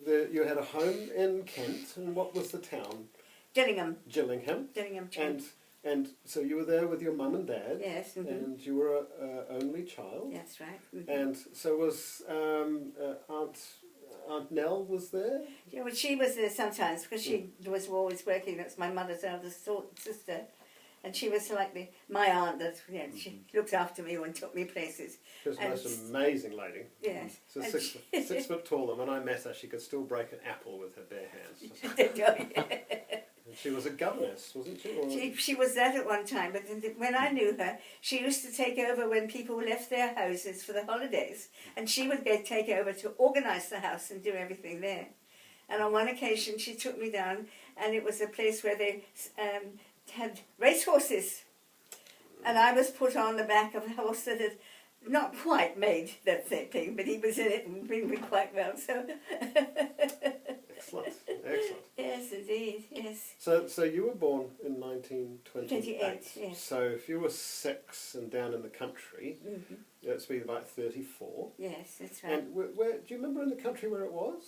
You had a home in Kent, and what was the town? Gillingham. Gillingham. Kent. And so you were there with your mum and dad. Yes. Mm-hmm. And you were an only child. That's right. Mm-hmm. And so was Aunt Nell was there? Yeah, well, she was there sometimes because she was always working. That's my mother's eldest sister. And she was like my aunt that she looked after me and took me places. She was the most amazing lady. Yes. So 6 foot tall, and when I met her, she could still break an apple with her bare hands. And she was a governess, wasn't she? She was that at one time, but when I knew her, she used to take over when people left their houses for the holidays, and she would take over to organise the house and do everything there. And on one occasion, she took me down, and it was a place where they had racehorses, and I was put on the back of a horse that had not quite made that thing, but he was in it and doing quite well. So excellent. Yes, indeed. Yes. So you were born in 1928. Yes. So if you were 6 and down in the country, that's be about 34. Yes, that's right. And where do you remember in the country where it was?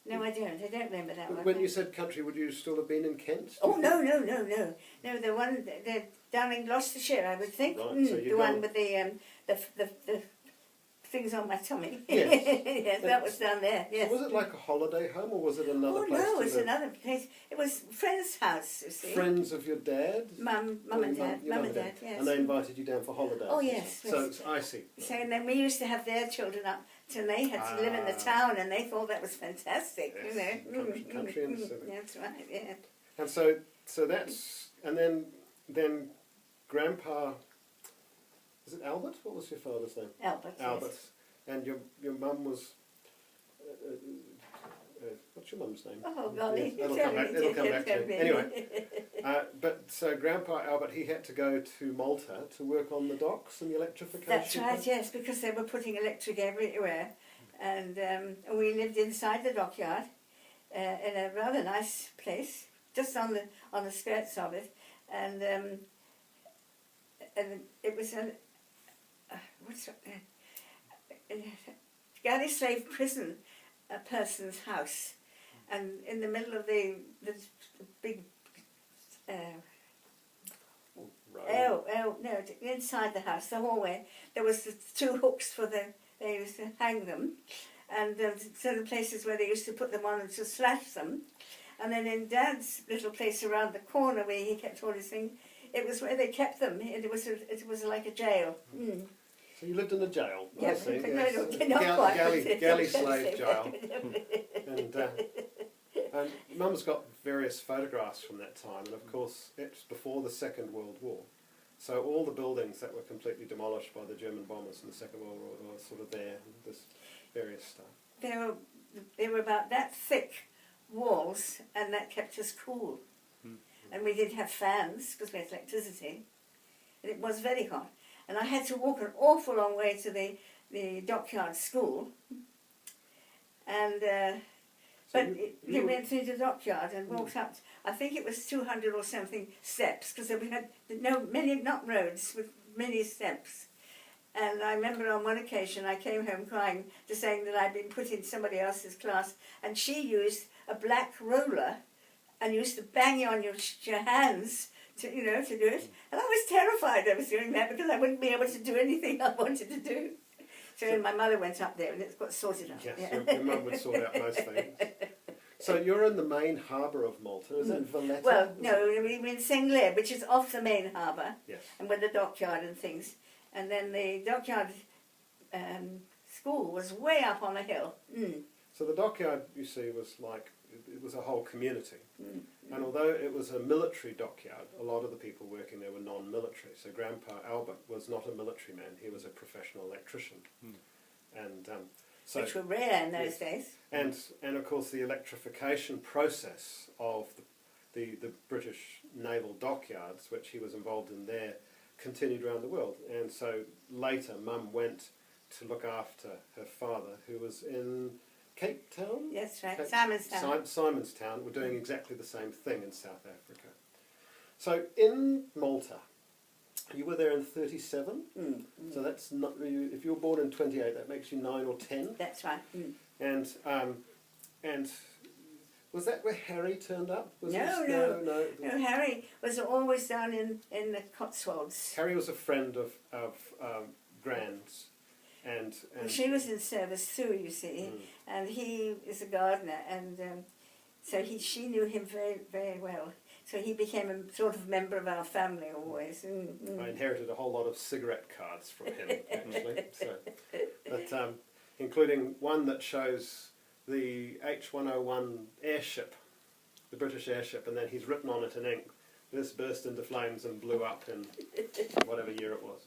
No, I don't. I don't remember that one. When you said country, would you still have been in Kent? Oh, no. No, the one down in Gloucestershire, I would think. Right, so the one with the things on my tummy. Yes. Yes, that was down there. Yes. So was it like a holiday home, or was it another place? Oh, no, it was another place. It was a friend's house, you see. Friends of your dad? Mum and Dad, yes. And they invited you down for holidays? Oh, yes. So I see. So, and then we used to have their children up till they had to live in the town, and they thought that was fantastic, yes. you know. Country and city. That's right, yeah. And so that's, and then Grandpa, is it Albert? What was your father's name? Albert. Yes. And your mum was, what's your mum's name? Oh, golly. Yes, it'll come back to me. Anyway, but so Grandpa Albert, he had to go to Malta to work on the docks and the electrification. That's right, yes, because they were putting electric everywhere. And we lived inside the dockyard in a rather nice place, just on the skirts of it. And it was galley slave prison, a person's house, and in the middle of the big inside the house, the hallway, there was the 2 hooks they used to hang them, and so the places where they used to put them on and to slash them. And then in Dad's little place around the corner where he kept all his things, it was where they kept them. It was like a jail. So you lived in a jail, yeah, I see. No, not quite. Galley slave jail. And Mum's got various photographs from that time, and of course it's before the Second World War. So all the buildings that were completely demolished by the German bombers in the Second World War were sort of there, and this various stuff. They were about that thick walls, and that kept us cool. And we did have fans because we had electricity, and it was very hot. And I had to walk an awful long way to the dockyard school, and but we went through the dockyard and walked up. I think it was 200 or something steps, because we had not roads with many steps. And I remember on one occasion I came home crying, just saying that I'd been put in somebody else's class, and she used a black roller and used to bang you on your hands to do it. And I was terrified I was doing that, because I wouldn't be able to do anything I wanted to do. So my mother went up there and it got sorted out. Yes, yeah. your mum would sort out most things. So you're in the main harbour of Malta, is that Valletta? Well, no, we're in Sengler, which is off the main harbour, yes. And with the dockyard and things. And then the dockyard school was way up on a hill. So the dockyard, you see, was like, it was a whole community. And although it was a military dockyard, a lot of the people working there were non-military. So Grandpa Albert was not a military man, he was a professional electrician. And so, which were rare in those days. And of course the electrification process of the British naval dockyards, which he was involved in there, continued around the world. And so later Mum went to look after her father, who was in Cape Town? That's right, Simonstown. Simonstown were doing exactly the same thing in South Africa. So in Malta, you were there in 37, so that's not, if you were born in 28, that makes you 9 or 10. That's right. And And was that where Harry turned up? No. Harry was always down in the Cotswolds. Harry was a friend of Gran's, and she was in service too, you see, and he is a gardener, and so she knew him very, very well. So he became a sort of member of our family always. I inherited a whole lot of cigarette cards from him, actually. But including one that shows the H-101 airship, the British airship, and then he's written on it in ink, "This burst into flames and blew up in whatever year it was."